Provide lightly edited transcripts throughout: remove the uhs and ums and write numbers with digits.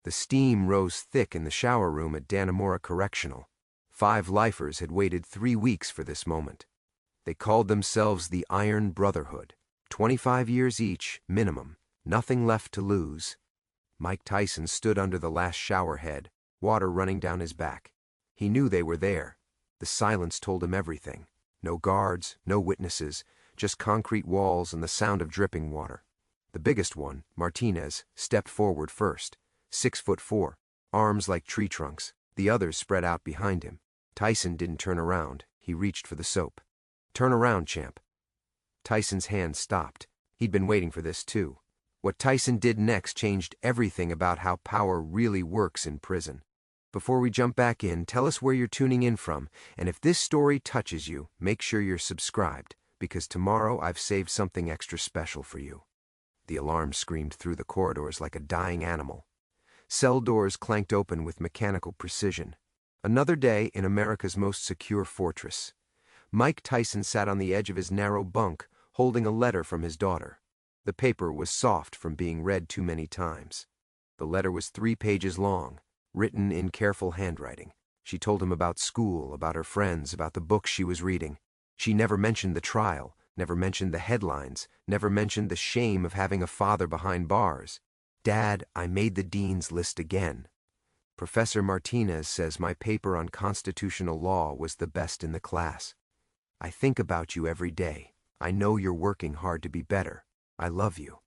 The steam rose thick in the shower room at Dannemora Correctional. 5 lifers had waited 3 weeks for this moment. They called themselves the Iron Brotherhood. 25 years each, minimum. Nothing left to lose. Mike Tyson stood under the last shower head, water running down his back. He knew they were there. The silence told him everything. No guards, no witnesses, just concrete walls and the sound of dripping water. The biggest one, Martinez, stepped forward first. 6'4", arms like tree trunks. The others spread out behind him. Tyson didn't turn around. He reached for the soap. "Turn around, champ." Tyson's hand stopped. He'd been waiting for this too. What Tyson did next changed everything about how power really works in prison. Before we jump back in, tell us where you're tuning in from, and if this story touches you, make sure you're subscribed, because tomorrow I've saved something extra special for you. The alarm screamed through the corridors like a dying animal. Cell doors clanked open with mechanical precision. Another day in America's most secure fortress. Mike Tyson sat on the edge of his narrow bunk, holding a letter from his daughter. The paper was soft from being read too many times. The letter was 3 pages long, written in careful handwriting. She told him about school, about her friends, about the books she was reading. She never mentioned the trial, never mentioned the headlines, never mentioned the shame of having a father behind bars. "Dad, I made the dean's list again. Professor Martinez says my paper on constitutional law was the best in the class. I think about you every day. I know you're working hard to be better. I love you."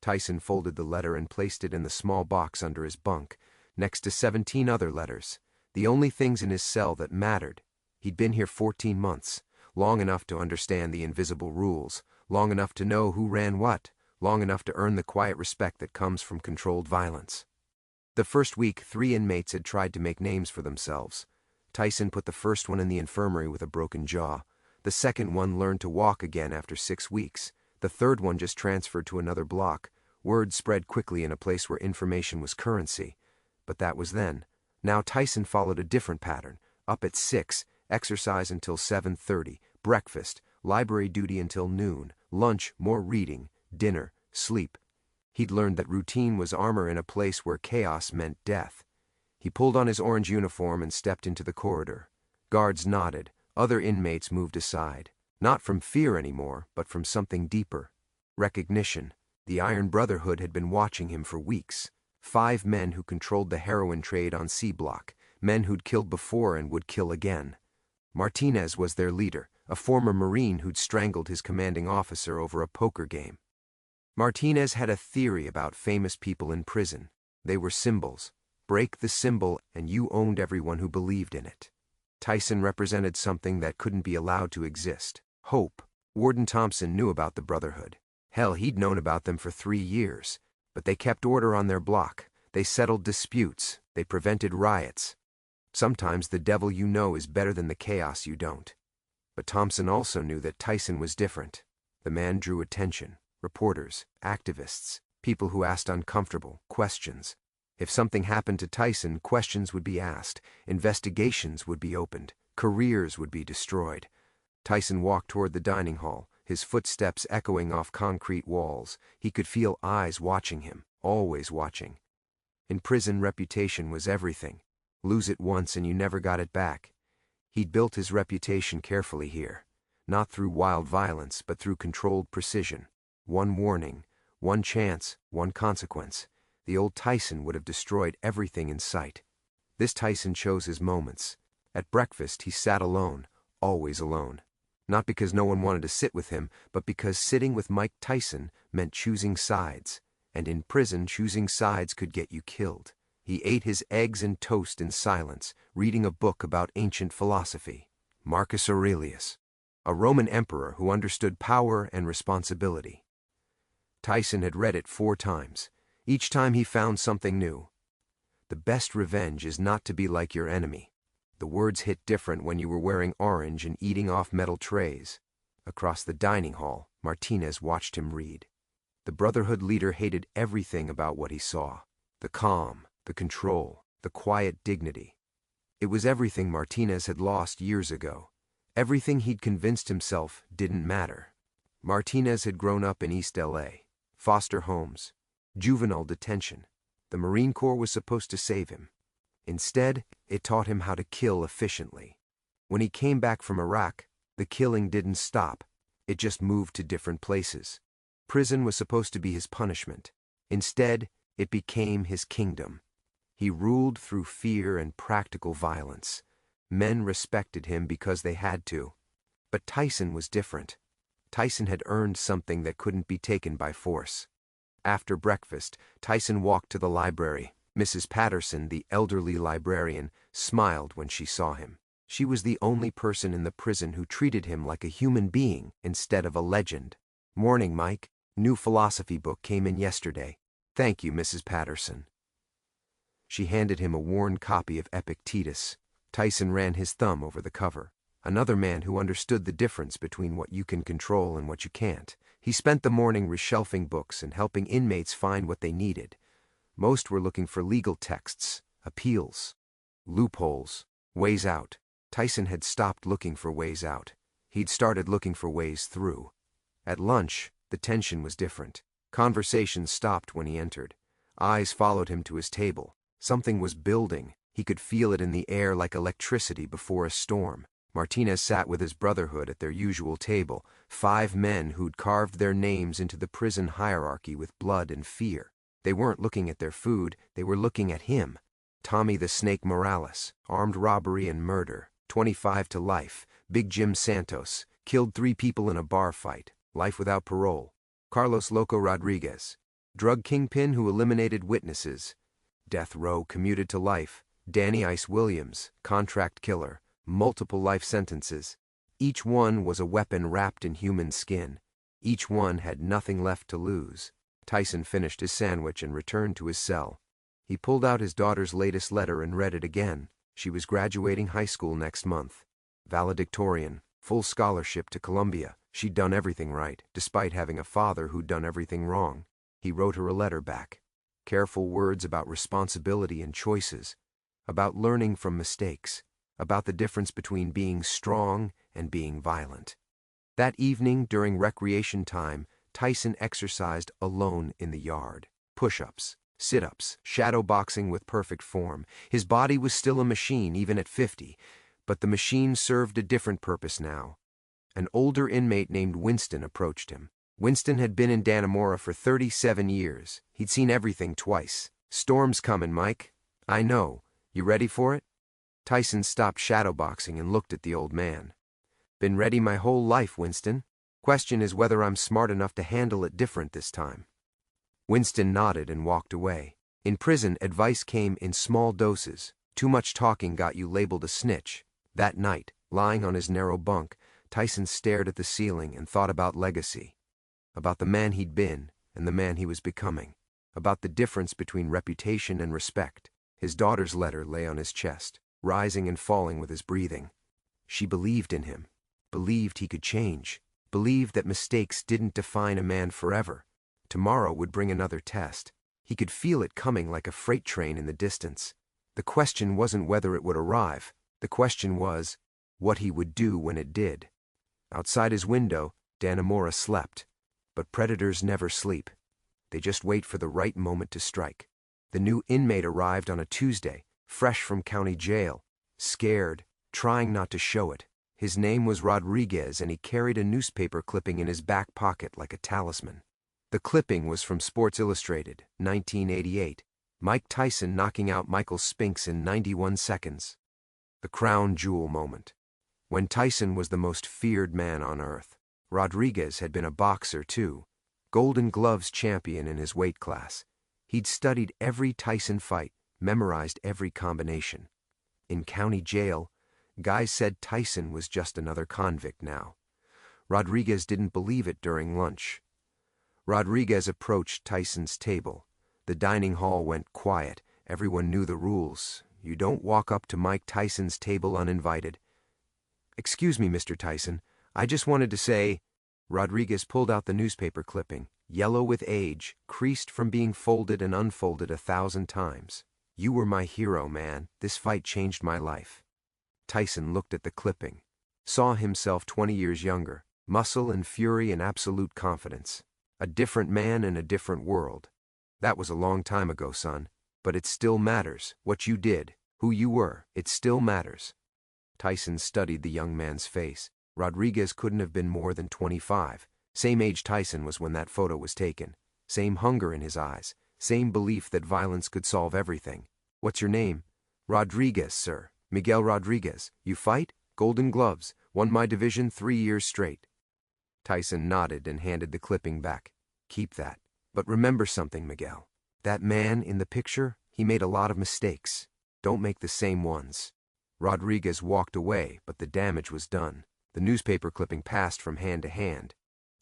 Tyson folded the letter and placed it in the small box under his bunk, next to 17 other letters, the only things in his cell that mattered. He'd been here 14 months, long enough to understand the invisible rules, long enough to know who ran what, long enough to earn the quiet respect that comes from controlled violence. The first week, 3 inmates had tried to make names for themselves. Tyson put the first one in the infirmary with a broken jaw. The second one learned to walk again after 6 weeks. The third one just transferred to another block. Word spread quickly in a place where information was currency. But that was then. Now Tyson followed a different pattern. Up at 6, exercise until 7:30, breakfast, library duty until noon, lunch, more reading, dinner, sleep. He'd learned that routine was armor in a place where chaos meant death. He pulled on his orange uniform and stepped into the corridor. Guards nodded. Other inmates moved aside. Not from fear anymore, but from something deeper. Recognition. The Iron Brotherhood had been watching him for weeks. 5 men who controlled the heroin trade on C Block. Men who'd killed before and would kill again. Martinez was their leader, a former Marine who'd strangled his commanding officer over a poker game. Martinez had a theory about famous people in prison. They were symbols. Break the symbol and you owned everyone who believed in it. Tyson represented something that couldn't be allowed to exist. Hope. Warden Thompson knew about the Brotherhood. Hell, he'd known about them for 3 years. But they kept order on their block. They settled disputes. They prevented riots. Sometimes the devil you know is better than the chaos you don't. But Thompson also knew that Tyson was different. The man drew attention. Reporters, activists, people who asked uncomfortable questions. If something happened to Tyson, questions would be asked, investigations would be opened, careers would be destroyed. Tyson walked toward the dining hall, his footsteps echoing off concrete walls. He could feel eyes watching him, always watching. In prison, reputation was everything. Lose it once and you never got it back. He'd built his reputation carefully here, not through wild violence, but through controlled precision. One warning, one chance, one consequence. The old Tyson would have destroyed everything in sight. This Tyson chose his moments. At breakfast, he sat alone, always alone. Not because no one wanted to sit with him, but because sitting with Mike Tyson meant choosing sides. And in prison, choosing sides could get you killed. He ate his eggs and toast in silence, reading a book about ancient philosophy. Marcus Aurelius, a Roman emperor who understood power and responsibility. Tyson had read it 4 times. Each time he found something new. The best revenge is not to be like your enemy. The words hit different when you were wearing orange and eating off metal trays. Across the dining hall, Martinez watched him read. The Brotherhood leader hated everything about what he saw. The calm, the control, the quiet dignity. It was everything Martinez had lost years ago. Everything he'd convinced himself didn't matter. Martinez had grown up in East LA. Foster homes. Juvenile detention. The Marine Corps was supposed to save him. Instead, it taught him how to kill efficiently. When he came back from Iraq, the killing didn't stop. It just moved to different places. Prison was supposed to be his punishment. Instead, it became his kingdom. He ruled through fear and practical violence. Men respected him because they had to. But Tyson was different. Tyson had earned something that couldn't be taken by force. After breakfast, Tyson walked to the library. Mrs. Patterson, the elderly librarian, smiled when she saw him. She was the only person in the prison who treated him like a human being instead of a legend. "Morning, Mike. New philosophy book came in yesterday. Thank you, Mrs. Patterson." She handed him a worn copy of Epictetus. Tyson ran his thumb over the cover. Another man who understood the difference between what you can control and what you can't. He spent the morning reshelving books and helping inmates find what they needed. Most were looking for legal texts, appeals, loopholes, ways out. Tyson had stopped looking for ways out. He'd started looking for ways through. At lunch, the tension was different. Conversations stopped when he entered. Eyes followed him to his table. Something was building. He could feel it in the air like electricity before a storm. Martinez sat with his brotherhood at their usual table, 5 men who'd carved their names into the prison hierarchy with blood and fear. They weren't looking at their food, they were looking at him. Tommy the Snake Morales, armed robbery and murder, 25 to life. Big Jim Santos, killed 3 people in a bar fight, life without parole. Carlos Loco Rodriguez, drug kingpin who eliminated witnesses, death row commuted to life. Danny Ice Williams, contract killer, multiple life sentences. Each one was a weapon wrapped in human skin. Each one had nothing left to lose. Tyson finished his sandwich and returned to his cell. He pulled out his daughter's latest letter and read it again. She was graduating high school next month. Valedictorian, full scholarship to Columbia. She'd done everything right, despite having a father who'd done everything wrong. He wrote her a letter back. Careful words about responsibility and choices, about learning from mistakes, about the difference between being strong and being violent. That evening, during recreation time, Tyson exercised alone in the yard. Push-ups, sit-ups, shadow boxing with perfect form. His body was still a machine even at 50, but the machine served a different purpose now. An older inmate named Winston approached him. Winston had been in Dannemora for 37 years. He'd seen everything twice. "Storm's coming, Mike." "I know. You ready for it?" Tyson stopped shadowboxing and looked at the old man. "Been ready my whole life, Winston. Question is whether I'm smart enough to handle it different this time." Winston nodded and walked away. In prison, advice came in small doses. Too much talking got you labeled a snitch. That night, lying on his narrow bunk, Tyson stared at the ceiling and thought about legacy. About the man he'd been and the man he was becoming. About the difference between reputation and respect. His daughter's letter lay on his chest, rising and falling with his breathing. She believed in him, believed he could change, believed that mistakes didn't define a man forever. Tomorrow would bring another test. He could feel it coming like a freight train in the distance. The question wasn't whether it would arrive. The question was what he would do when it did. Outside his window, Dannemora slept. But predators never sleep. They just wait for the right moment to strike. The new inmate arrived on a Tuesday, fresh from county jail, scared, trying not to show it. His name was Rodriguez, and he carried a newspaper clipping in his back pocket like a talisman. The clipping was from Sports Illustrated, 1988. Mike Tyson knocking out Michael Spinks in 91 seconds. The crown jewel moment. When Tyson was the most feared man on earth. Rodriguez had been a boxer too, Golden Gloves champion in his weight class. He'd studied every Tyson fight, memorized every combination. In county jail, guys said Tyson was just another convict now. Rodriguez didn't believe it during lunch. Rodriguez approached Tyson's table. The dining hall went quiet. Everyone knew the rules. You don't walk up to Mike Tyson's table uninvited. "Excuse me, Mr. Tyson. I just wanted to say..." Rodriguez pulled out the newspaper clipping, yellow with age, creased from being folded and unfolded 1,000 times. "You were my hero, man. This fight changed my life." Tyson looked at the clipping, saw himself 20 years younger, muscle and fury and absolute confidence. A different man in a different world. "That was a long time ago, son. But it still matters. What you did, who you were, it still matters. Tyson studied the young man's face. Rodriguez couldn't have been more than 25. Same age Tyson was when that photo was taken. Same hunger in his eyes. Same belief that violence could solve everything. What's your name? Rodriguez, sir. Miguel Rodriguez. You fight? Golden Gloves. Won my division 3 years straight. Tyson nodded and handed the clipping back. Keep that. But remember something, Miguel. That man in the picture, he made a lot of mistakes. Don't make the same ones. Rodriguez walked away, but the damage was done. The newspaper clipping passed from hand to hand.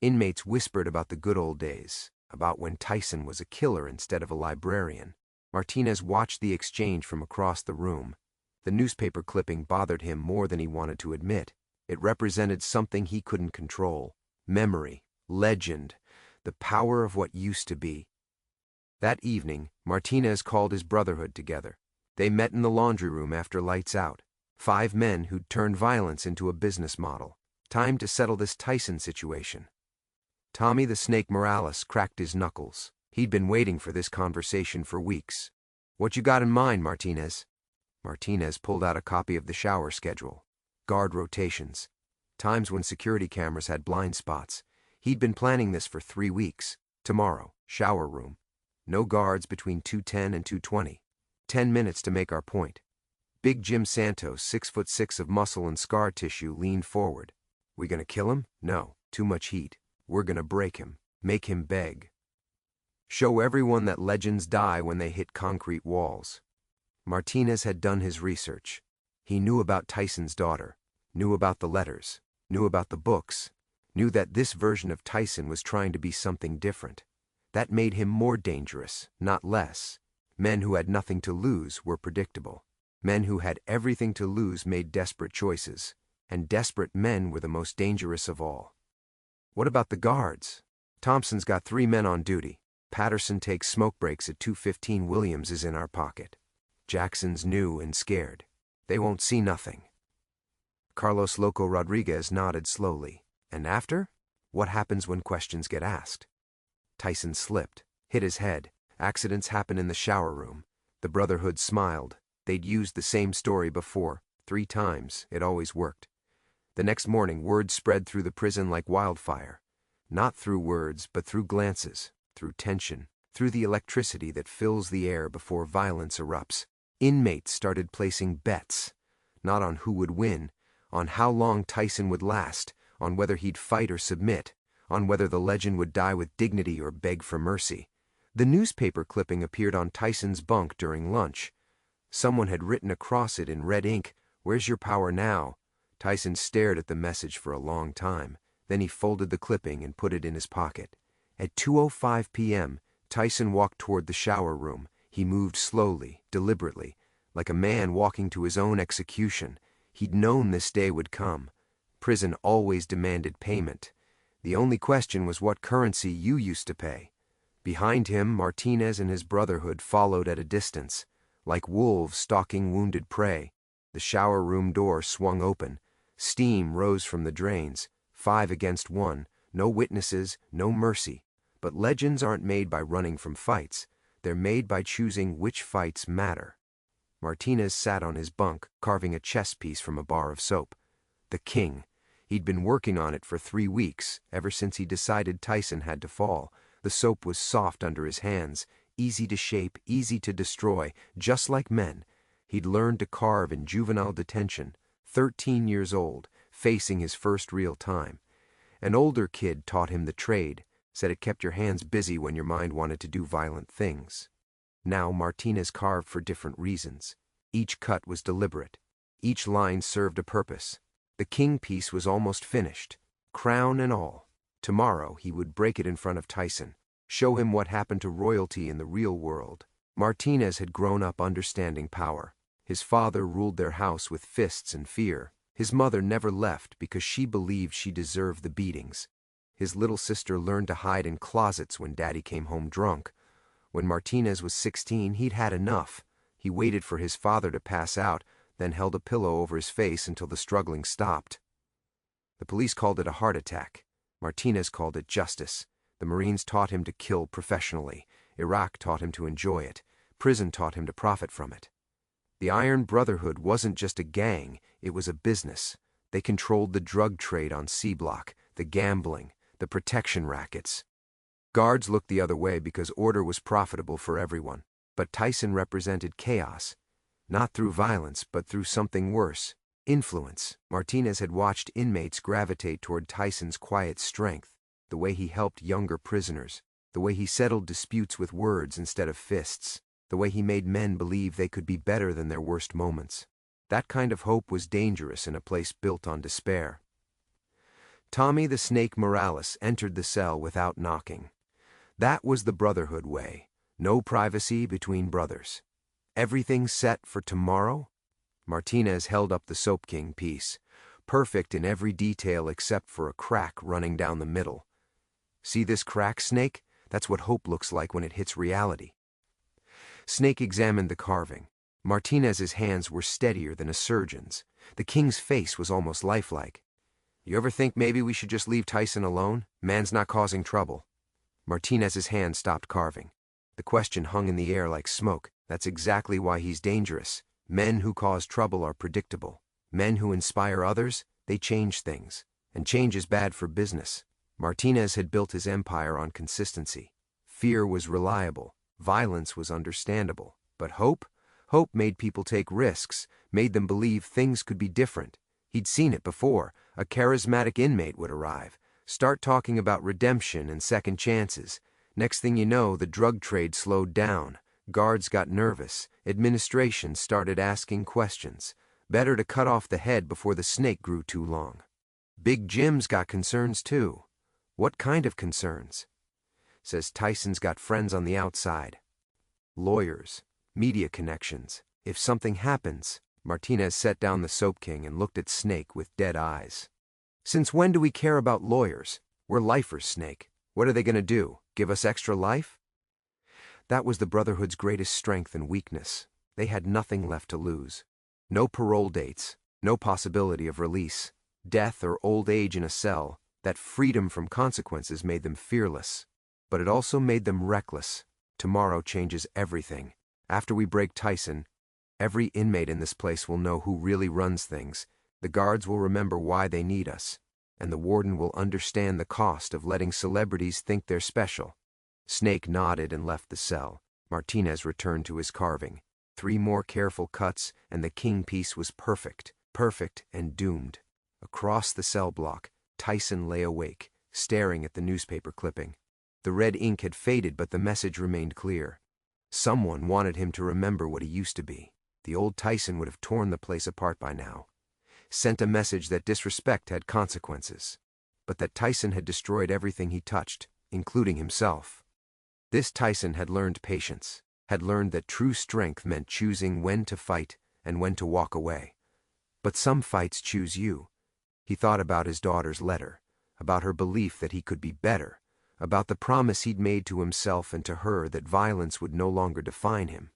Inmates whispered about the good old days, about when Tyson was a killer instead of a librarian. Martinez watched the exchange from across the room. The newspaper clipping bothered him more than he wanted to admit. It represented something he couldn't control. Memory, legend, the power of what used to be. That evening, Martinez called his brotherhood together. They met in the laundry room after lights out. 5 men who'd turned violence into a business model. Time to settle this Tyson situation. Tommy the Snake Morales cracked his knuckles. He'd been waiting for this conversation for weeks. What you got in mind, Martinez? Martinez pulled out a copy of the shower schedule. Guard rotations. Times when security cameras had blind spots. He'd been planning this for 3 weeks. Tomorrow, shower room. No guards between 2:10 and 2:20. 10 minutes to make our point. Big Jim Santos, 6'6" of muscle and scar tissue, leaned forward. We gonna kill him? No, too much heat. We're gonna break him, make him beg. Show everyone that legends die when they hit concrete walls. Martinez had done his research. He knew about Tyson's daughter, knew about the letters, knew about the books, knew that this version of Tyson was trying to be something different. That made him more dangerous, not less. Men who had nothing to lose were predictable. Men who had everything to lose made desperate choices, and desperate men were the most dangerous of all. What about the guards? Thompson's got 3 men on duty. Patterson takes smoke breaks at 2:15. Williams is in our pocket. Jackson's new and scared. They won't see nothing. Carlos Loco Rodriguez nodded slowly. And after? What happens when questions get asked? Tyson slipped, hit his head. Accidents happen in the shower room. The Brotherhood smiled. They'd used the same story before, 3 times. It always worked. The next morning, word spread through the prison like wildfire. Not through words, but through glances, through tension, through the electricity that fills the air before violence erupts. Inmates started placing bets, not on who would win, on how long Tyson would last, on whether he'd fight or submit, on whether the legend would die with dignity or beg for mercy. The newspaper clipping appeared on Tyson's bunk during lunch. Someone had written across it in red ink, "Where's your power now?" Tyson stared at the message for a long time. Then he folded the clipping and put it in his pocket. At 2:05 p.m., Tyson walked toward the shower room. He moved slowly, deliberately, like a man walking to his own execution. He'd known this day would come. Prison always demanded payment. The only question was what currency you used to pay. Behind him, Martinez and his brotherhood followed at a distance, like wolves stalking wounded prey. The shower room door swung open. Steam rose from the drains. 5 against 1. No witnesses, no mercy. But legends aren't made by running from fights. They're made by choosing which fights matter. Martinez sat on his bunk, carving a chess piece from a bar of soap. The king. He'd been working on it for 3 weeks, ever since he decided Tyson had to fall. The soap was soft under his hands, easy to shape, easy to destroy, just like men. He'd learned to carve in juvenile detention, 13 years old, facing his first real time. An older kid taught him the trade, said it kept your hands busy when your mind wanted to do violent things. Now Martinez carved for different reasons. Each cut was deliberate. Each line served a purpose. The king piece was almost finished, crown and all. Tomorrow he would break it in front of Tyson, show him what happened to royalty in the real world. Martinez had grown up understanding power. His father ruled their house with fists and fear. His mother never left because she believed she deserved the beatings. His little sister learned to hide in closets when Daddy came home drunk. When Martinez was 16, he'd had enough. He waited for his father to pass out, then held a pillow over his face until the struggling stopped. The police called it a heart attack. Martinez called it justice. The Marines taught him to kill professionally. Iraq taught him to enjoy it. Prison taught him to profit from it. The Iron Brotherhood wasn't just a gang, it was a business. They controlled the drug trade on C-Block, the gambling, the protection rackets. Guards looked the other way because order was profitable for everyone. But Tyson represented chaos, not through violence, but through something worse, influence. Martinez had watched inmates gravitate toward Tyson's quiet strength, the way he helped younger prisoners, the way he settled disputes with words instead of fists, the way he made men believe they could be better than their worst moments. That kind of hope was dangerous in a place built on despair. Tommy the Snake Morales entered the cell without knocking. That was the Brotherhood way. No privacy between brothers. Everything set for tomorrow? Martinez held up the Soap King piece, perfect in every detail except for a crack running down the middle. See this crack, Snake? That's what hope looks like when it hits reality. Snake examined the carving. Martinez's hands were steadier than a surgeon's. The king's face was almost lifelike. You ever think maybe we should just leave Tyson alone? Man's not causing trouble. Martinez's hand stopped carving. The question hung in the air like smoke. That's exactly why he's dangerous. Men who cause trouble are predictable. Men who inspire others, they change things. And change is bad for business. Martinez had built his empire on consistency. Fear was reliable. Violence was understandable. But hope? Hope made people take risks, made them believe things could be different. He'd seen it before. A charismatic inmate would arrive, start talking about redemption and second chances. Next thing you know, the drug trade slowed down. Guards got nervous. Administration started asking questions. Better to cut off the head before the snake grew too long. Big Jim's got concerns too. What kind of concerns? Says Tyson's got friends on the outside. Lawyers, media connections. If something happens... Martinez set down the Soap King and looked at Snake with dead eyes. Since when do we care about lawyers? We're lifers, Snake. What are they going to do? Give us extra life? That was the Brotherhood's greatest strength and weakness. They had nothing left to lose. No parole dates, no possibility of release. Death or old age in a cell. That freedom from consequences made them fearless. But it also made them reckless. Tomorrow changes everything. After we break Tyson, every inmate in this place will know who really runs things. The guards will remember why they need us. And the warden will understand the cost of letting celebrities think they're special. Snake nodded and left the cell. Martinez returned to his carving. 3 more careful cuts, and the king piece was perfect. Perfect and doomed. Across the cell block, Tyson lay awake, staring at the newspaper clipping. The red ink had faded, but the message remained clear. Someone wanted him to remember what he used to be. The old Tyson would have torn the place apart by now. Sent a message that disrespect had consequences, but that Tyson had destroyed everything he touched, including himself. This Tyson had learned patience, had learned that true strength meant choosing when to fight and when to walk away. But some fights choose you. He thought about his daughter's letter, about her belief that he could be better, about the promise he'd made to himself and to her that violence would no longer define him.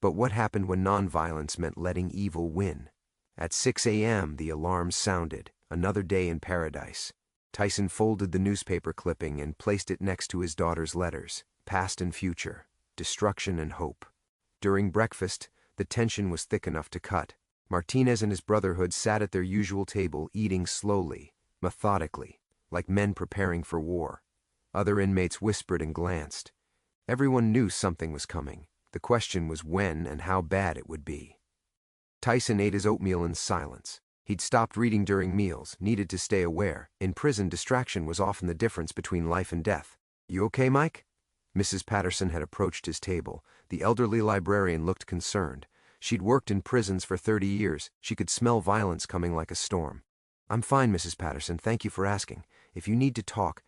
But what happened when nonviolence meant letting evil win? At 6 a.m. the alarm sounded. Another day in paradise. Tyson folded the newspaper clipping and placed it next to his daughter's letters. Past and future. Destruction and hope. During breakfast, the tension was thick enough to cut. Martinez and his Brotherhood sat at their usual table, eating slowly, methodically, like men preparing for war. Other inmates whispered and glanced. Everyone knew something was coming. The question was when and how bad it would be. Tyson ate his oatmeal in silence. He'd stopped reading during meals, needed to stay aware. In prison, distraction was often the difference between life and death. You okay, Mike? Mrs. Patterson had approached his table. The elderly librarian looked concerned. She'd worked in prisons for 30 years. She could smell violence coming like a storm. I'm fine, Mrs. Patterson. Thank you for asking. If you need to talk...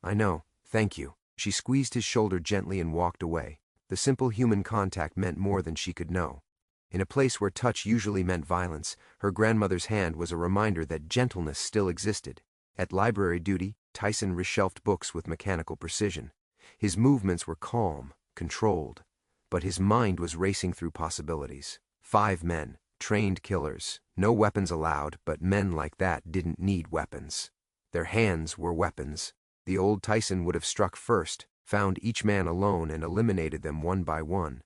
I know. Thank you. She squeezed his shoulder gently and walked away. The simple human contact meant more than she could know. In a place where touch usually meant violence, her grandmother's hand was a reminder that gentleness still existed. At library duty, Tyson reshelved books with mechanical precision. His movements were calm, controlled, but his mind was racing through possibilities. 5 men, trained killers, no weapons allowed, but men like that didn't need weapons. Their hands were weapons. The old Tyson would have struck first, found each man alone and eliminated them one by one.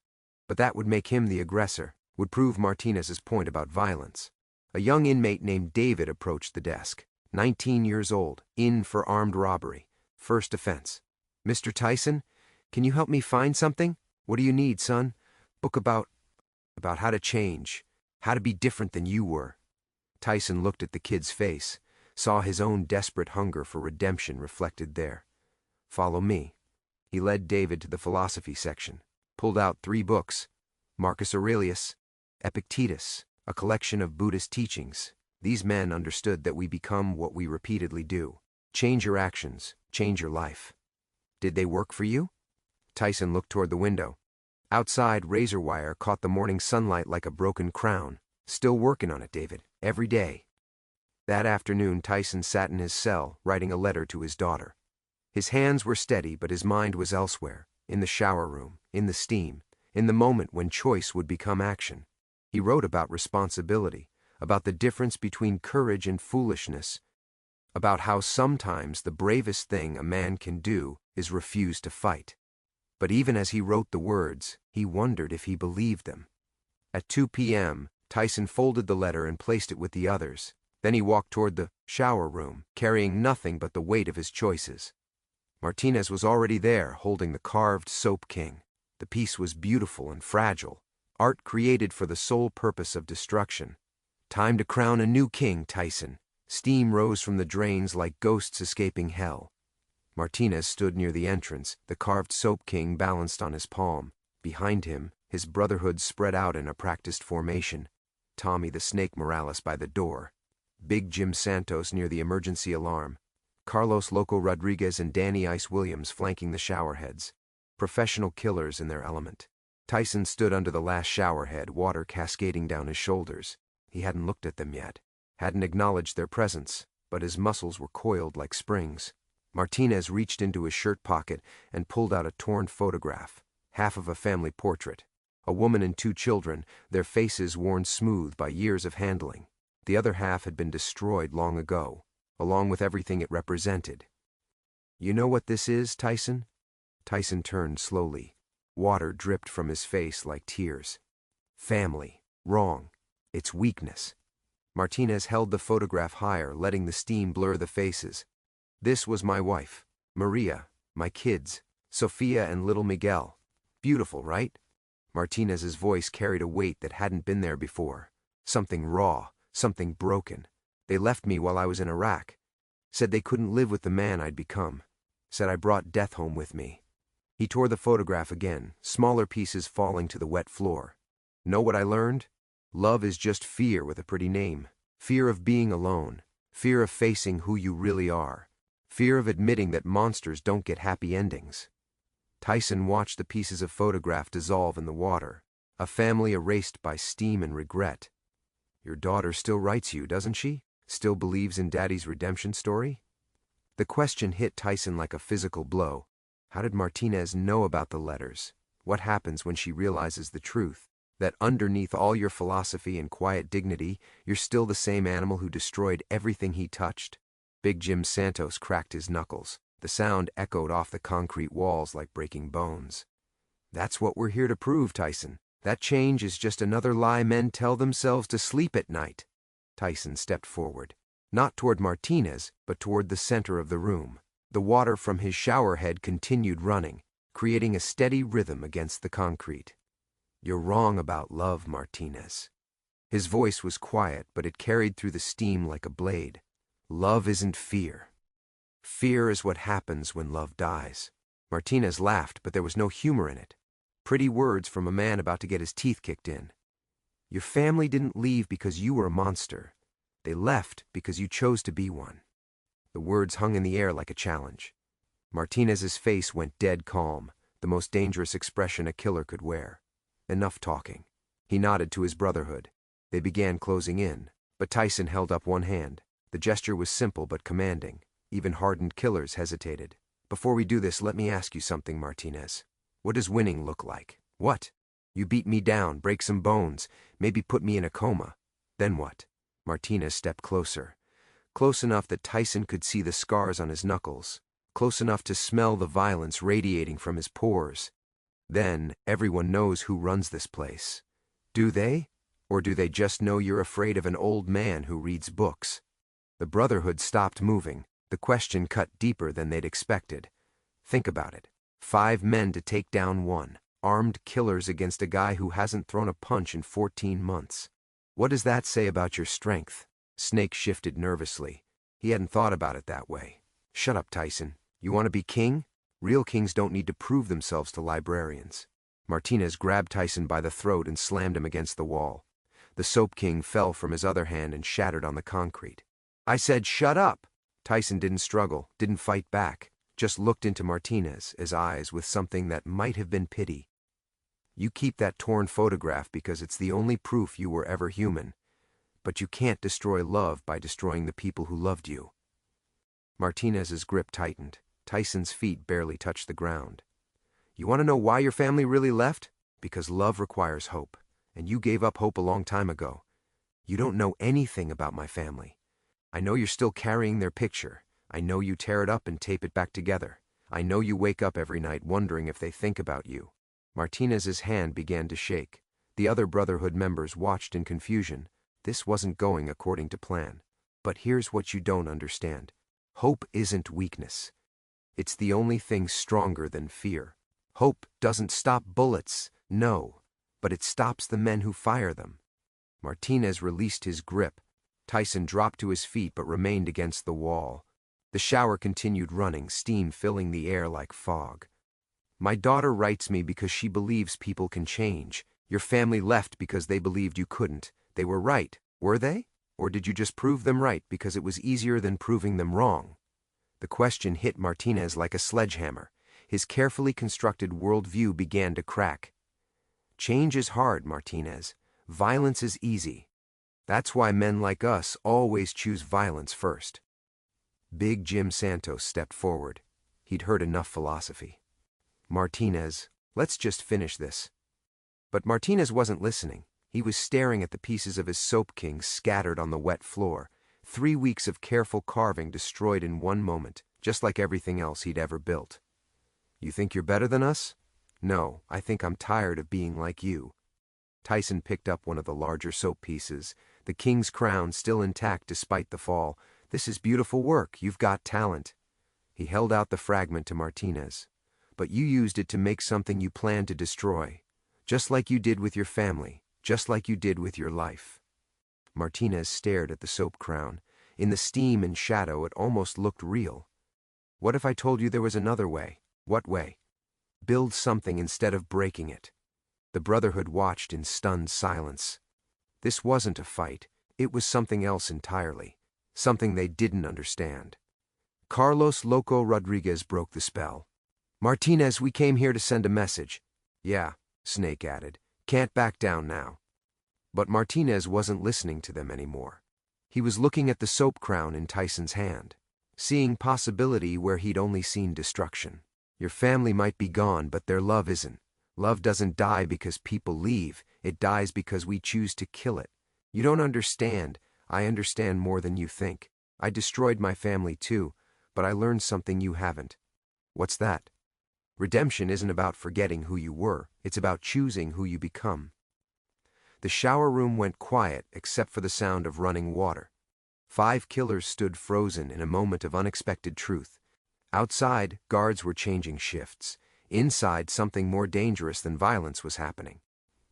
But that would make him the aggressor, would prove Martinez's point about violence. A young inmate named David approached the desk. 19 years old, in for armed robbery. First offense. "Mr. Tyson, can you help me find something? What do you need, son?" "Book about how to change, how to be different than you were." Tyson looked at the kid's face, saw his own desperate hunger for redemption reflected there. "Follow me." He led David to the philosophy section, pulled out 3 books: Marcus Aurelius, Epictetus, a collection of Buddhist teachings. These men understood that we become what we repeatedly do. Change your actions, change your life. Did they work for you? Tyson looked toward the window. Outside, razor wire caught the morning sunlight like a broken crown. "Still working on it, David, every day." That afternoon, Tyson sat in his cell, writing a letter to his daughter. His hands were steady, but his mind was elsewhere, in the shower room, in the steam, in the moment when choice would become action. He wrote about responsibility, about the difference between courage and foolishness, about how sometimes the bravest thing a man can do is refuse to fight. But even as he wrote the words, he wondered if he believed them. At 2 p.m., Tyson folded the letter and placed it with the others. Then he walked toward the shower room, carrying nothing but the weight of his choices. Martinez was already there, holding the carved soap king. The piece was beautiful and fragile, art created for the sole purpose of destruction. Time to crown a new king, Tyson. Steam rose from the drains like ghosts escaping hell. Martinez stood near the entrance, the carved soap king balanced on his palm. Behind him, his brotherhood spread out in a practiced formation. Tommy the Snake Morales by the door. Big Jim Santos near the emergency alarm. Carlos Loco Rodriguez and Danny Ice Williams flanking the showerheads. Professional killers in their element. Tyson stood under the last showerhead, water cascading down his shoulders. He hadn't looked at them yet, hadn't acknowledged their presence, but his muscles were coiled like springs. Martinez reached into his shirt pocket and pulled out a torn photograph, half of a family portrait. A woman and 2 children, their faces worn smooth by years of handling. The other half had been destroyed long ago, along with everything it represented. "You know what this is, Tyson?" Tyson turned slowly. Water dripped from his face like tears. "Family. Wrong. It's weakness." Martinez held the photograph higher, letting the steam blur the faces. "This was my wife, Maria, my kids, Sophia and little Miguel. Beautiful, right?" Martinez's voice carried a weight that hadn't been there before. Something raw, something broken. "They left me while I was in Iraq. Said they couldn't live with the man I'd become. Said I brought death home with me." He tore the photograph again, smaller pieces falling to the wet floor. "Know what I learned? Love is just fear with a pretty name. Fear of being alone. Fear of facing who you really are. Fear of admitting that monsters don't get happy endings." Tyson watched the pieces of photograph dissolve in the water. A family erased by steam and regret. "Your daughter still writes you, doesn't she? Still believes in Daddy's redemption story?" The question hit Tyson like a physical blow. How did Martinez know about the letters? What happens when she realizes the truth? That underneath all your philosophy and quiet dignity, you're still the same animal who destroyed everything he touched? Big Jim Santos cracked his knuckles. The sound echoed off the concrete walls like breaking bones. "That's what we're here to prove, Tyson. That change is just another lie men tell themselves to sleep at night." Tyson stepped forward, not toward Martinez, but toward the center of the room. The water from his shower head continued running, creating a steady rhythm against the concrete. "You're wrong about love, Martinez." His voice was quiet, but it carried through the steam like a blade. "Love isn't fear. Fear is what happens when love dies." Martinez laughed, but there was no humor in it. Pretty words from a man about to get his teeth kicked in. "Your family didn't leave because you were a monster. They left because you chose to be one." The words hung in the air like a challenge. Martinez's face went dead calm, the most dangerous expression a killer could wear. Enough talking. He nodded to his brotherhood. They began closing in, but Tyson held up one hand. The gesture was simple but commanding. Even hardened killers hesitated. "Before we do this, let me ask you something, Martinez. What does winning look like?" "What? You beat me down, break some bones, maybe put me in a coma. Then what?" Martinez stepped closer. Close enough that Tyson could see the scars on his knuckles. Close enough to smell the violence radiating from his pores. Then, everyone knows who runs this place. Do they? Or do they just know you're afraid of an old man who reads books? The Brotherhood stopped moving. The question cut deeper than they'd expected. Think about it. 5 men to take down one. Armed killers against a guy who hasn't thrown a punch in 14 months. What does that say about your strength? Snake shifted nervously. He hadn't thought about it that way. Shut up, Tyson. You want to be king? Real kings don't need to prove themselves to librarians. Martinez grabbed Tyson by the throat and slammed him against the wall. The Soap King fell from his other hand and shattered on the concrete. I said, shut up! Tyson didn't struggle, didn't fight back, just looked into Martinez's eyes with something that might have been pity. You keep that torn photograph because it's the only proof you were ever human. But you can't destroy love by destroying the people who loved you. Martinez's grip tightened. Tyson's feet barely touched the ground. You want to know why your family really left? Because love requires hope, and you gave up hope a long time ago. You don't know anything about my family. I know you're still carrying their picture. I know you tear it up and tape it back together. I know you wake up every night wondering if they think about you. Martinez's hand began to shake. The other Brotherhood members watched in confusion. This wasn't going according to plan. But here's what you don't understand. Hope isn't weakness. It's the only thing stronger than fear. Hope doesn't stop bullets, no, but it stops the men who fire them. Martinez released his grip. Tyson dropped to his feet but remained against the wall. The shower continued running, steam filling the air like fog. My daughter writes me because she believes people can change. Your family left because they believed you couldn't. They were right, were they? Or did you just prove them right because it was easier than proving them wrong? The question hit Martinez like a sledgehammer. His carefully constructed worldview began to crack. Change is hard, Martinez. Violence is easy. That's why men like us always choose violence first. Big Jim Santos stepped forward. He'd heard enough philosophy. Martinez, let's just finish this. But Martinez wasn't listening. He was staring at the pieces of his Soap King scattered on the wet floor. 3 weeks of careful carving destroyed in one moment, just like everything else he'd ever built. You think you're better than us? No, I think I'm tired of being like you. Tyson picked up one of the larger soap pieces, the king's crown still intact despite the fall. This is beautiful work, you've got talent. He held out the fragment to Martinez. But you used it to make something you planned to destroy. Just like you did with your family, just like you did with your life. Martinez stared at the soap crown. In the steam and shadow, it almost looked real. What if I told you there was another way? What way? Build something instead of breaking it. The Brotherhood watched in stunned silence. This wasn't a fight. It was something else entirely. Something they didn't understand. Carlos Loco Rodriguez broke the spell. Martinez, we came here to send a message. Yeah, Snake added. Can't back down now. But Martinez wasn't listening to them anymore. He was looking at the soap crown in Tyson's hand, seeing possibility where he'd only seen destruction. Your family might be gone, but their love isn't. Love doesn't die because people leave. It dies because we choose to kill it. You don't understand. I understand more than you think. I destroyed my family too, but I learned something you haven't. What's that? Redemption isn't about forgetting who you were. It's about choosing who you become. The shower room went quiet except for the sound of running water. 5 killers stood frozen in a moment of unexpected truth. Outside, guards were changing shifts. Inside, something more dangerous than violence was happening.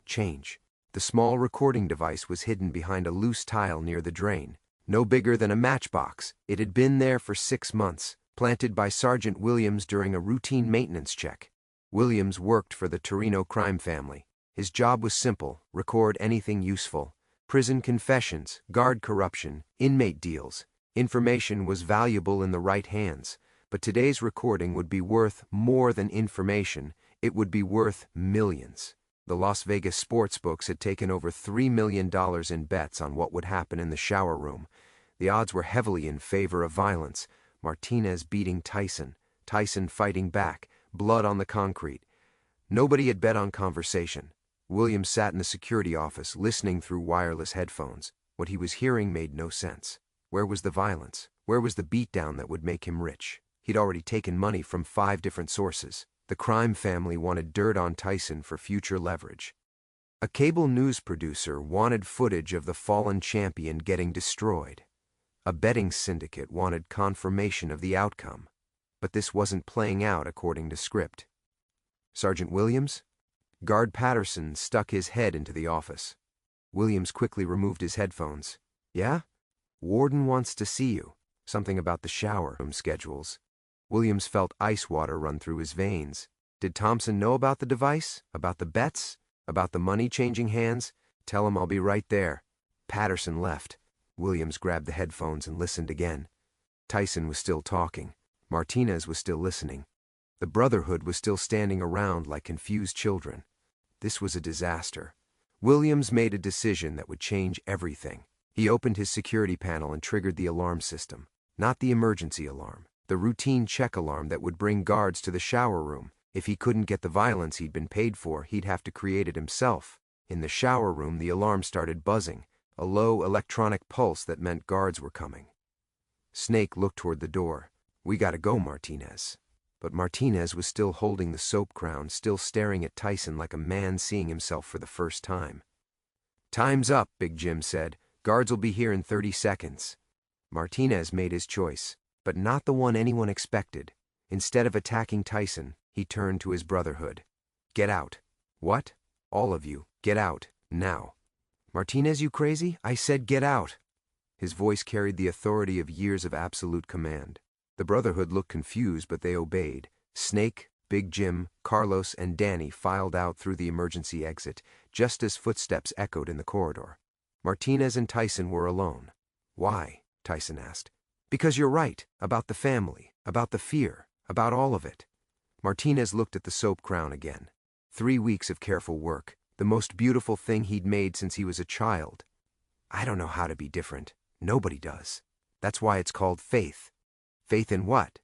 Change. The small recording device was hidden behind a loose tile near the drain. No bigger than a matchbox, it had been there for 6 months, planted by Sergeant Williams during a routine maintenance check. Williams worked for the Torino crime family. His job was simple: record anything useful. Prison confessions, guard corruption, inmate deals. Information was valuable in the right hands, but today's recording would be worth more than information. It would be worth millions. The Las Vegas sportsbooks had taken over $3 million in bets on what would happen in the shower room. The odds were heavily in favor of violence. Martinez beating Tyson, Tyson fighting back, blood on the concrete. Nobody had bet on conversation. Williams sat in the security office, listening through wireless headphones. What he was hearing made no sense. Where was the violence? Where was the beatdown that would make him rich? He'd already taken money from 5 different sources. The crime family wanted dirt on Tyson for future leverage. A cable news producer wanted footage of the fallen champion getting destroyed. A betting syndicate wanted confirmation of the outcome. But this wasn't playing out according to script. Sergeant Williams? Guard Patterson stuck his head into the office. Williams quickly removed his headphones. Yeah? Warden wants to see you. Something about the shower room schedules. Williams felt ice water run through his veins. Did Thompson know about the device? About the bets? About the money changing hands? Tell him I'll be right there. Patterson left. Williams grabbed the headphones and listened again. Tyson was still talking. Martinez was still listening. The Brotherhood was still standing around like confused children. This was a disaster. Williams made a decision that would change everything. He opened his security panel and triggered the alarm system. Not the emergency alarm. The routine check alarm that would bring guards to the shower room. If he couldn't get the violence he'd been paid for, he'd have to create it himself. In the shower room, the alarm started buzzing, a low electronic pulse that meant guards were coming. Snake looked toward the door. We gotta go, Martinez. But Martinez was still holding the soap crown, still staring at Tyson like a man seeing himself for the first time. Time's up, Big Jim said. Guards will be here in 30 seconds. Martinez made his choice, but not the one anyone expected. Instead of attacking Tyson, he turned to his Brotherhood. Get out. What? All of you, get out, now. Martinez, you crazy? I said get out. His voice carried the authority of years of absolute command. The Brotherhood looked confused, but they obeyed. Snake, Big Jim, Carlos, and Danny filed out through the emergency exit, just as footsteps echoed in the corridor. Martinez and Tyson were alone. Why? Tyson asked. Because you're right, about the family, about the fear, about all of it. Martinez looked at the soap crown again. 3 weeks of careful work, the most beautiful thing he'd made since he was a child. I don't know how to be different. Nobody does. That's why it's called faith. Faith in what?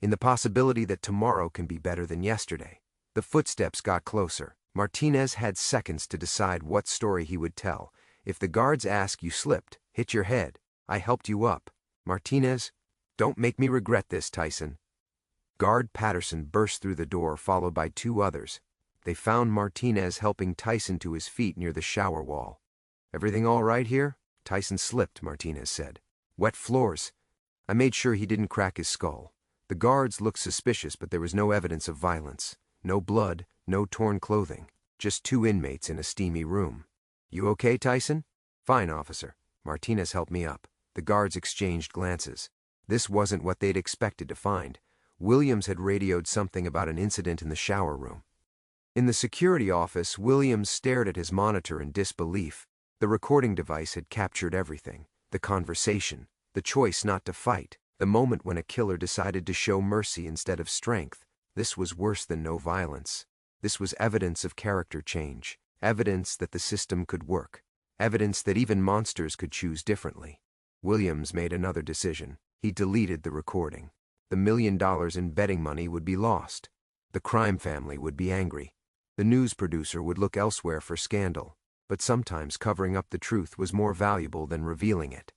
In the possibility that tomorrow can be better than yesterday. The footsteps got closer. Martinez had seconds to decide what story he would tell. If the guards ask, you slipped, hit your head. I helped you up. Martinez, don't make me regret this, Tyson. Guard Patterson burst through the door, followed by 2 others. They found Martinez helping Tyson to his feet near the shower wall. Everything all right here? Tyson slipped, Martinez said. Wet floors. I made sure he didn't crack his skull. The guards looked suspicious, but there was no evidence of violence. No blood, no torn clothing. Just 2 inmates in a steamy room. You okay, Tyson? Fine, officer. Martinez helped me up. The guards exchanged glances. This wasn't what they'd expected to find. Williams had radioed something about an incident in the shower room. In the security office, Williams stared at his monitor in disbelief. The recording device had captured everything. The conversation. The choice not to fight. The moment when a killer decided to show mercy instead of strength. This was worse than no violence. This was evidence of character change. Evidence that the system could work. Evidence that even monsters could choose differently. Williams made another decision. He deleted the recording. The $1 million in betting money would be lost. The crime family would be angry. The news producer would look elsewhere for scandal. But sometimes covering up the truth was more valuable than revealing it.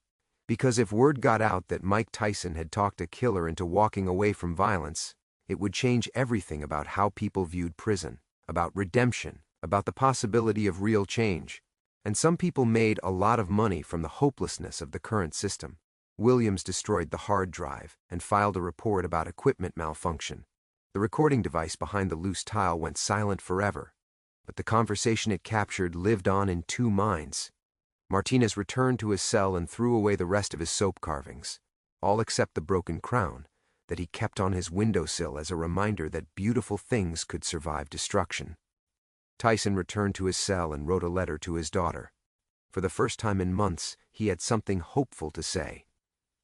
Because if word got out that Mike Tyson had talked a killer into walking away from violence, it would change everything about how people viewed prison, about redemption, about the possibility of real change. And some people made a lot of money from the hopelessness of the current system. Williams destroyed the hard drive and filed a report about equipment malfunction. The recording device behind the loose tile went silent forever, but the conversation it captured lived on in 2 minds. Martinez returned to his cell and threw away the rest of his soap carvings, all except the broken crown that he kept on his windowsill as a reminder that beautiful things could survive destruction. Tyson returned to his cell and wrote a letter to his daughter. For the first time in months, he had something hopeful to say.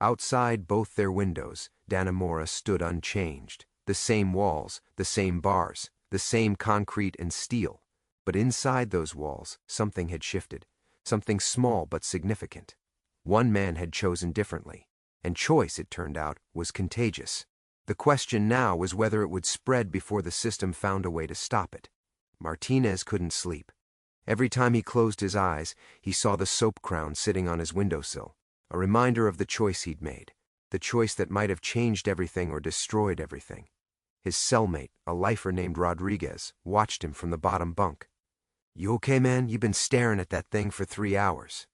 Outside both their windows, Dannemora stood unchanged. The same walls, the same bars, the same concrete and steel. But inside those walls, something had shifted. Something small but significant. One man had chosen differently, and choice, it turned out, was contagious. The question now was whether it would spread before the system found a way to stop it. Martinez couldn't sleep. Every time he closed his eyes, he saw the soap crown sitting on his windowsill, a reminder of the choice he'd made, the choice that might have changed everything or destroyed everything. His cellmate, a lifer named Rodriguez, watched him from the bottom bunk. "You okay, man? You've been staring at that thing for 3 hours."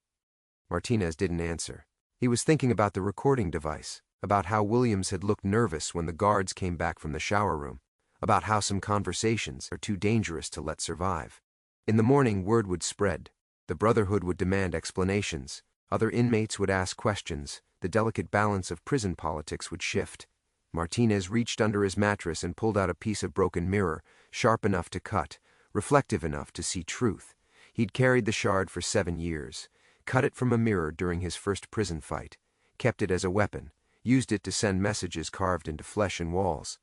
Martinez didn't answer. He was thinking about the recording device, about how Williams had looked nervous when the guards came back from the shower room, about how some conversations are too dangerous to let survive. In the morning, word would spread. The Brotherhood would demand explanations. Other inmates would ask questions. The delicate balance of prison politics would shift. Martinez reached under his mattress and pulled out a piece of broken mirror, sharp enough to cut, reflective enough to see truth. He'd carried the shard for 7 years, cut it from a mirror during his first prison fight, kept it as a weapon, used it to send messages carved into flesh and walls.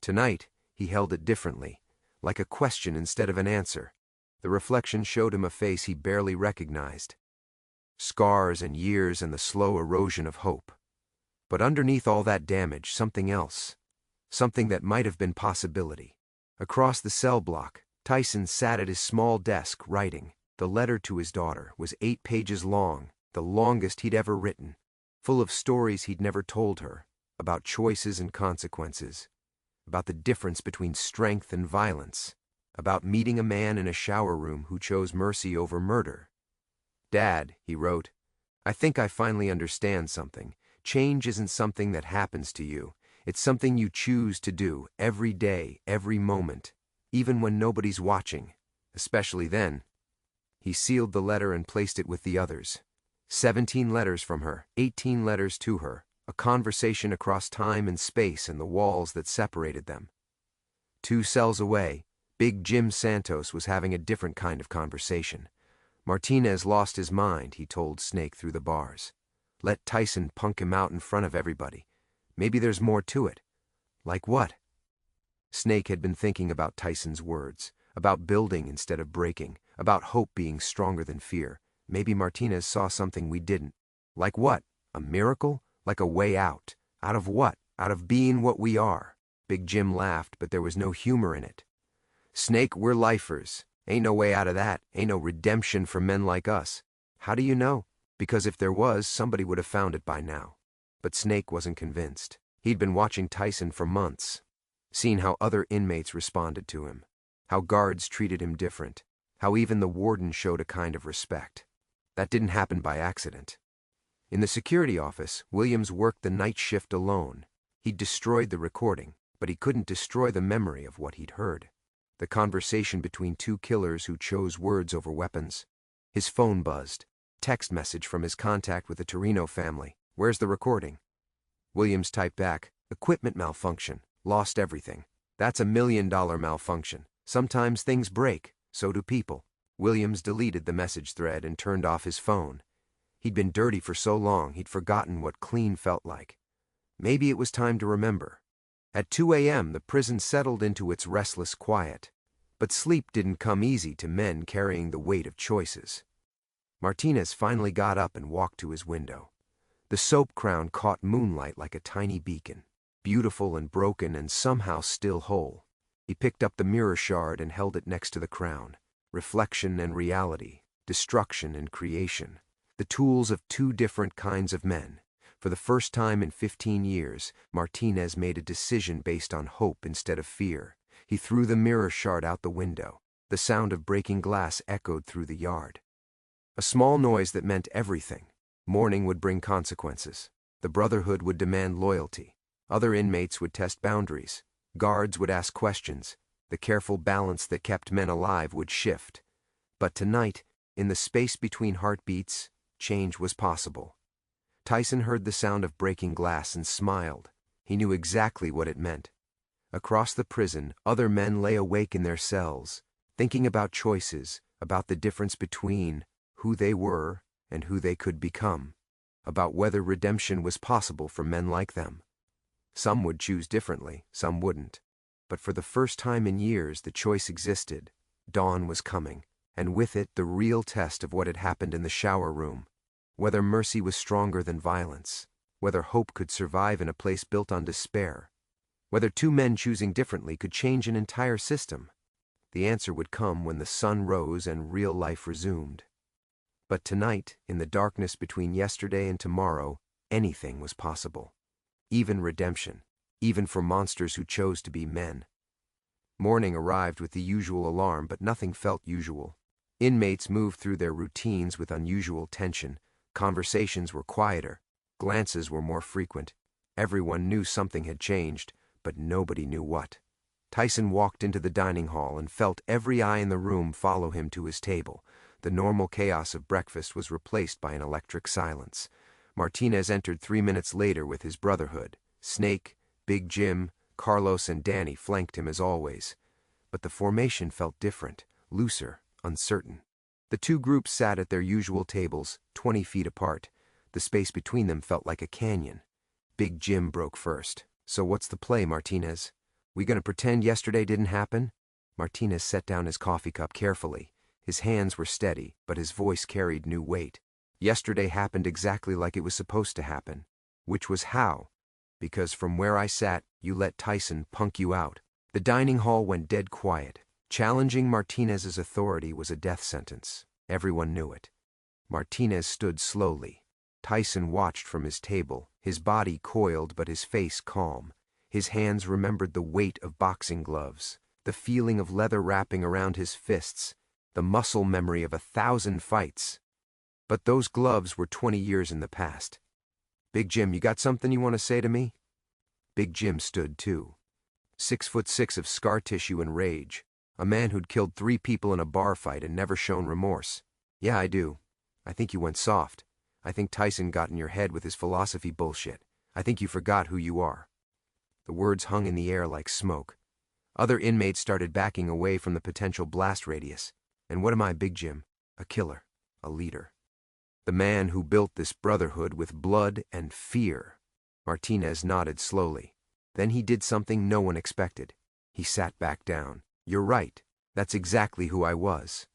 Tonight, he held it differently, like a question instead of an answer. The reflection showed him a face he barely recognized. Scars and years and the slow erosion of hope. But underneath all that damage, something else. Something that might have been possibility. Across the cell block, Tyson sat at his small desk writing. The letter to his daughter was 8 pages long, the longest he'd ever written, full of stories he'd never told her, about choices and consequences, about the difference between strength and violence, about meeting a man in a shower room who chose mercy over murder. "Dad," he wrote, "I think I finally understand something. Change isn't something that happens to you. It's something you choose to do every day, every moment, even when nobody's watching, especially then." He sealed the letter and placed it with the others. 17 letters from her, 18 letters to her, a conversation across time and space and the walls that separated them. 2 cells away, Big Jim Santos was having a different kind of conversation. Martinez lost his mind, he told Snake through the bars. Let Tyson punk him out in front of everybody. Maybe there's more to it. Like what? Snake had been thinking about Tyson's words, about building instead of breaking, about hope being stronger than fear. Maybe Martinez saw something we didn't. Like what? A miracle? Like a way out? Out of what? Out of being what we are. Big Jim laughed, but there was no humor in it. "Snake, we're lifers. Ain't no way out of that. Ain't no redemption for men like us." "How do you know?" "Because if there was, somebody would have found it by now." But Snake wasn't convinced. He'd been watching Tyson for months, seen how other inmates responded to him, how guards treated him different, how even the warden showed a kind of respect. That didn't happen by accident. In the security office, Williams worked the night shift alone. He'd destroyed the recording, but he couldn't destroy the memory of what he'd heard. The conversation between 2 killers who chose words over weapons. His phone buzzed. Text message from his contact with the Torino family. "Where's the recording?" Williams typed back, "Equipment malfunction. Lost everything." "That's $1 million malfunction. Sometimes things break. So do people." Williams deleted the message thread and turned off his phone. He'd been dirty for so long he'd forgotten what clean felt like. Maybe it was time to remember. At 2 a.m. the prison settled into its restless quiet. But sleep didn't come easy to men carrying the weight of choices. Martinez finally got up and walked to his window. The soap crown caught moonlight like a tiny beacon, beautiful and broken and somehow still whole. He picked up the mirror shard and held it next to the crown. Reflection and reality, destruction and creation, the tools of 2 different kinds of men. For the first time in 15 years, Martinez made a decision based on hope instead of fear. He threw the mirror shard out the window. The sound of breaking glass echoed through the yard. A small noise that meant everything. Morning would bring consequences. The Brotherhood would demand loyalty. Other inmates would test boundaries. Guards would ask questions. The careful balance that kept men alive would shift. But tonight, in the space between heartbeats, change was possible. Tyson heard the sound of breaking glass and smiled. He knew exactly what it meant. Across the prison, other men lay awake in their cells, thinking about choices, about the difference between who they were and who they could become, about whether redemption was possible for men like them. Some would choose differently, some wouldn't. But for the first time in years, the choice existed. Dawn was coming, and with it the real test of what had happened in the shower room. Whether mercy was stronger than violence, whether hope could survive in a place built on despair, whether 2 men choosing differently could change an entire system. The answer would come when the sun rose and real life resumed. But tonight, in the darkness between yesterday and tomorrow, anything was possible. Even redemption. even for monsters who chose to be men. Morning arrived with the usual alarm, but nothing felt usual. Inmates moved through their routines with unusual tension. Conversations were quieter. Glances were more frequent. Everyone knew something had changed, but nobody knew what. Tyson walked into the dining hall and felt every eye in the room follow him to his table. The normal chaos of breakfast was replaced by an electric silence. Martinez entered 3 minutes later with his brotherhood. Snake, Big Jim, Carlos, and Danny flanked him as always. But the formation felt different, looser, uncertain. The two groups sat at their usual tables, 20 feet apart. The space between them felt like a canyon. Big Jim broke first. "So what's the play, Martinez? We gonna pretend yesterday didn't happen?" Martinez set down his coffee cup carefully. His hands were steady, but his voice carried new weight. "Yesterday happened exactly like it was supposed to happen." "Which was how?" "Because from where I sat, you let Tyson punk you out." The dining hall went dead quiet. Challenging Martinez's authority was a death sentence. Everyone knew it. Martinez stood slowly. Tyson watched from his table, his body coiled but his face calm. His hands remembered the weight of boxing gloves, the feeling of leather wrapping around his fists, the muscle memory of 1,000 fights. But those gloves were 20 years in the past. "Big Jim, you got something you want to say to me?" Big Jim stood too. 6'6" of scar tissue and rage. A man who'd killed 3 people in a bar fight and never shown remorse. "Yeah, I do. I think you went soft. I think Tyson got in your head with his philosophy bullshit. I think you forgot who you are." The words hung in the air like smoke. Other inmates started backing away from the potential blast radius. "And what am I, Big Jim? A killer. A leader. The man who built this brotherhood with blood and fear." Martinez nodded slowly. Then he did something no one expected. He sat back down. "You're right. That's exactly who I was."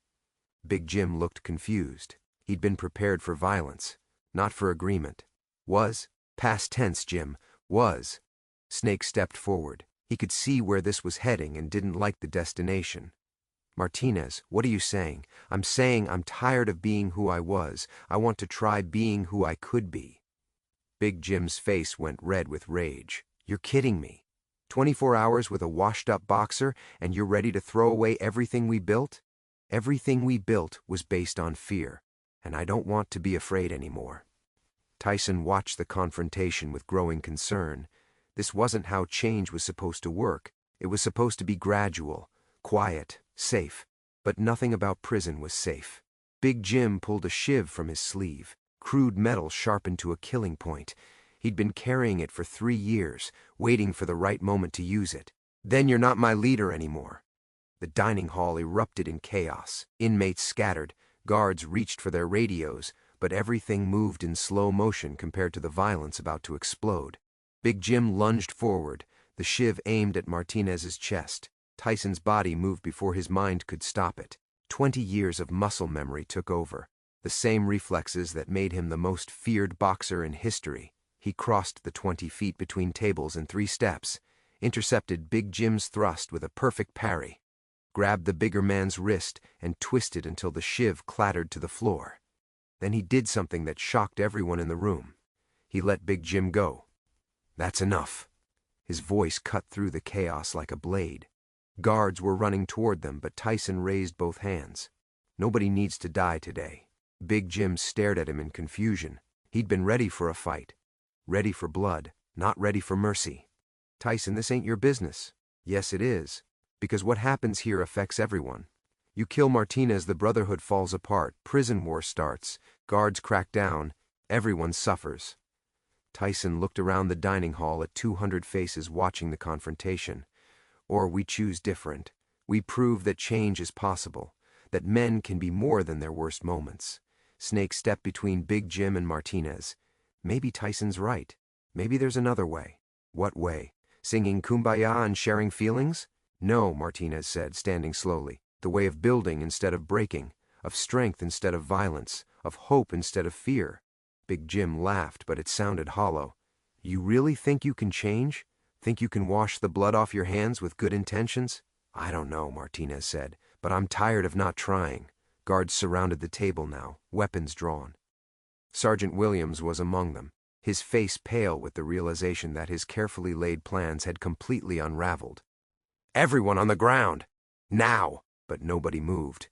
Big Jim looked confused. He'd been prepared for violence, not for agreement. "Was? Past tense, Jim. Was." Snake stepped forward. He could see where this was heading and didn't like the destination. "Martinez, what are you saying?" "I'm saying I'm tired of being who I was. I want to try being who I could be." Big Jim's face went red with rage. "You're kidding me. 24 hours with a washed-up boxer, and you're ready to throw away everything we built?" "Everything we built was based on fear, and I don't want to be afraid anymore." Tyson watched the confrontation with growing concern. This wasn't how change was supposed to work. It was supposed to be gradual, quiet, safe. But nothing about prison was safe. Big Jim pulled a shiv from his sleeve, crude metal sharpened to a killing point. He'd been carrying it for 3 years, waiting for the right moment to use it. "Then you're not my leader anymore." The dining hall erupted in chaos. Inmates scattered. Guards reached for their radios, but everything moved in slow motion compared to the violence about to explode. Big Jim lunged forward, the shiv aimed at Martinez's chest. Tyson's body moved before his mind could stop it. 20 years of muscle memory took over, the same reflexes that made him the most feared boxer in history. He crossed the 20 feet between tables in 3 steps, intercepted Big Jim's thrust with a perfect parry, grabbed the bigger man's wrist and twisted until the shiv clattered to the floor. Then he did something that shocked everyone in the room. He let Big Jim go. "That's enough." His voice cut through the chaos like a blade. Guards were running toward them, but Tyson raised both hands. "Nobody needs to die today." Big Jim stared at him in confusion. He'd been ready for a fight. Ready for blood, not ready for mercy. "Tyson, this ain't your business." "Yes, it is. Because what happens here affects everyone. You kill Martinez, the Brotherhood falls apart, prison war starts, guards crack down, everyone suffers." Tyson looked around the dining hall at 200 faces watching the confrontation. "Or we choose different. We prove that change is possible, that men can be more than their worst moments." Snake stepped between Big Jim and Martinez. "Maybe Tyson's right. Maybe there's another way." "What way? Singing Kumbaya and sharing feelings?" "No," Martinez said, standing slowly. "The way of building instead of breaking, of strength instead of violence, of hope instead of fear." Big Jim laughed, but it sounded hollow. "You really think you can change? Think you can wash the blood off your hands with good intentions?" "I don't know," Martinez said, "but I'm tired of not trying." Guards surrounded the table now, weapons drawn. Sergeant Williams was among them. his face pale with the realization that his carefully laid plans had completely unraveled. "Everyone on the ground! Now!" But nobody moved.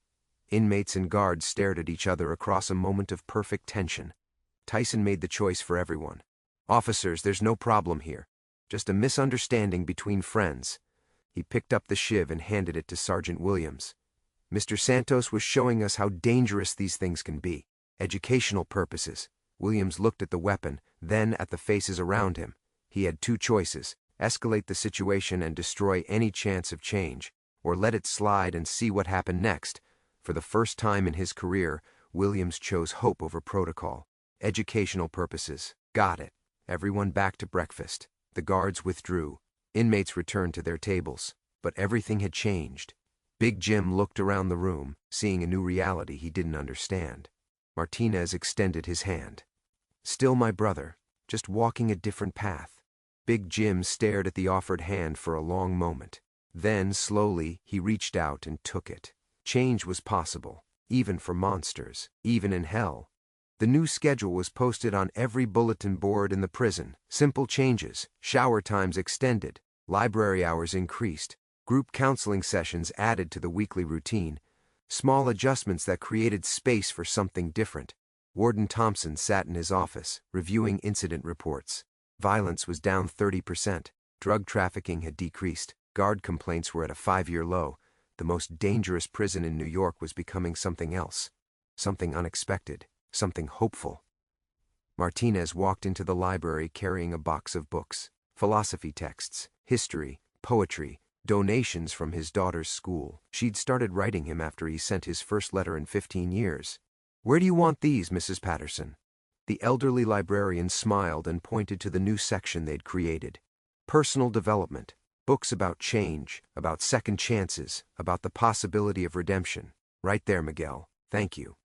Inmates and guards stared at each other across a moment of perfect tension. Tyson made the choice for everyone. "Officers, there's no problem here. Just a misunderstanding between friends." He picked up the shiv and handed it to Sergeant Williams. "Mr. Santos was showing us how dangerous these things can be. Educational purposes." Williams looked at the weapon, then at the faces around him. He had two choices: escalate the situation and destroy any chance of change, or let it slide and see what happened next. For the first time in his career, Williams chose hope over protocol. Educational purposes. Got it. Everyone back to breakfast. The guards withdrew. Inmates returned to their tables. But everything had changed. Big Jim looked around the room, seeing a new reality he didn't understand. Martinez extended his hand. "Still my brother, just walking a different path." Big Jim stared at the offered hand for a long moment. Then, slowly, he reached out and took it. Change was possible, even for monsters, even in hell. The new schedule was posted on every bulletin board in the prison. Simple changes: shower times extended, library hours increased, group counseling sessions added to the weekly routine. Small adjustments that created space for something different. Warden Thompson sat in his office, reviewing incident reports. Violence was down 30%. Drug trafficking had decreased. Guard complaints were at a 5-year low. The most dangerous prison in New York was becoming something else. Something unexpected. Something hopeful. Martinez walked into the library carrying a box of books. Philosophy texts, history, poetry, donations from his daughter's school. She'd started writing him after he sent his first letter in 15 years. "Where do you want these, Mrs. Patterson?" The elderly librarian smiled and pointed to the new section they'd created. Personal development. Books about change, about second chances, about the possibility of redemption. "Right there, Miguel. Thank you."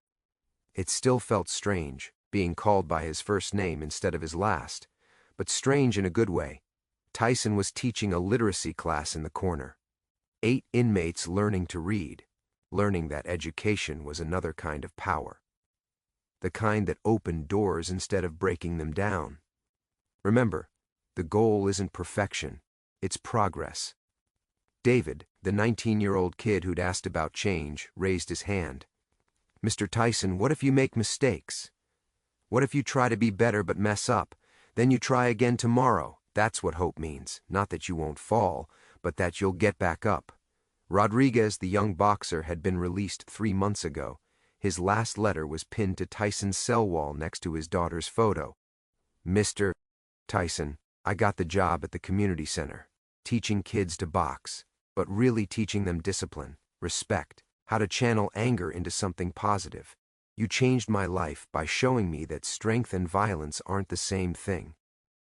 It still felt strange, being called by his first name instead of his last, but strange in a good way. Tyson was teaching a literacy class in the corner. 8 inmates learning to read, learning that education was another kind of power. The kind that opened doors instead of breaking them down. Remember, the goal isn't perfection, it's progress. David, the 19-year-old kid who'd asked about change, raised his hand. "Mr. Tyson, what if you make mistakes? What if you try to be better but mess up? Then you try again tomorrow. That's what hope means. Not that you won't fall, but that you'll get back up." Rodriguez, the young boxer, had been released 3 months ago. His last letter was pinned to Tyson's cell wall next to his daughter's photo. "Mr. Tyson, I got the job at the community center, teaching kids to box, but really teaching them discipline, respect, how to channel anger into something positive. You changed my life by showing me that strength and violence aren't the same thing."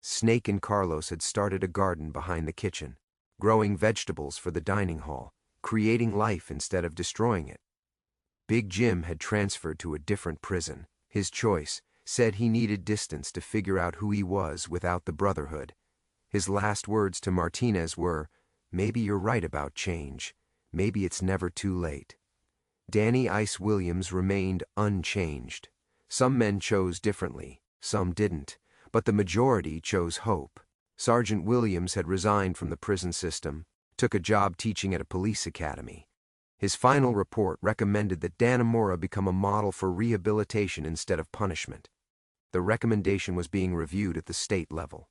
Snake and Carlos had started a garden behind the kitchen, growing vegetables for the dining hall, creating life instead of destroying it. Big Jim had transferred to a different prison. His choice said he needed distance to figure out who he was without the brotherhood. His last words to Martinez were, "Maybe you're right about change. Maybe it's never too late." Danny Ice Williams remained unchanged. Some men chose differently, some didn't, but the majority chose hope. Sergeant Williams had resigned from the prison system, took a job teaching at a police academy. His final report recommended that Dannemora become a model for rehabilitation instead of punishment. The recommendation was being reviewed at the state level.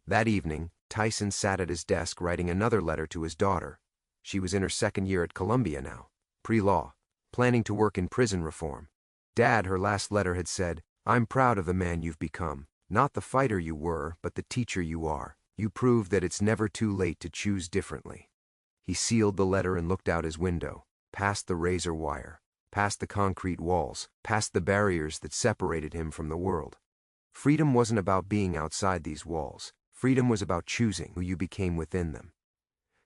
That evening, Tyson sat at his desk writing another letter to his daughter. She was in her 2nd year at Columbia now, pre-law, planning to work in prison reform. "Dad," her last letter had said, "I'm proud of the man you've become. Not the fighter you were, but the teacher you are. You proved that it's never too late to choose differently." He sealed the letter and looked out his window, past the razor wire, past the concrete walls, past the barriers that separated him from the world. Freedom wasn't about being outside these walls. Freedom was about choosing who you became within them.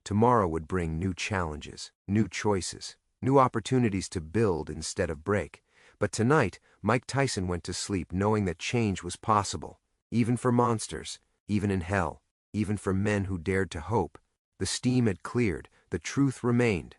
Tomorrow would bring new challenges, new choices, new opportunities to build instead of break. But tonight, Mike Tyson went to sleep knowing that change was possible, even for monsters, even in hell, even for men who dared to hope. The steam had cleared, the truth remained.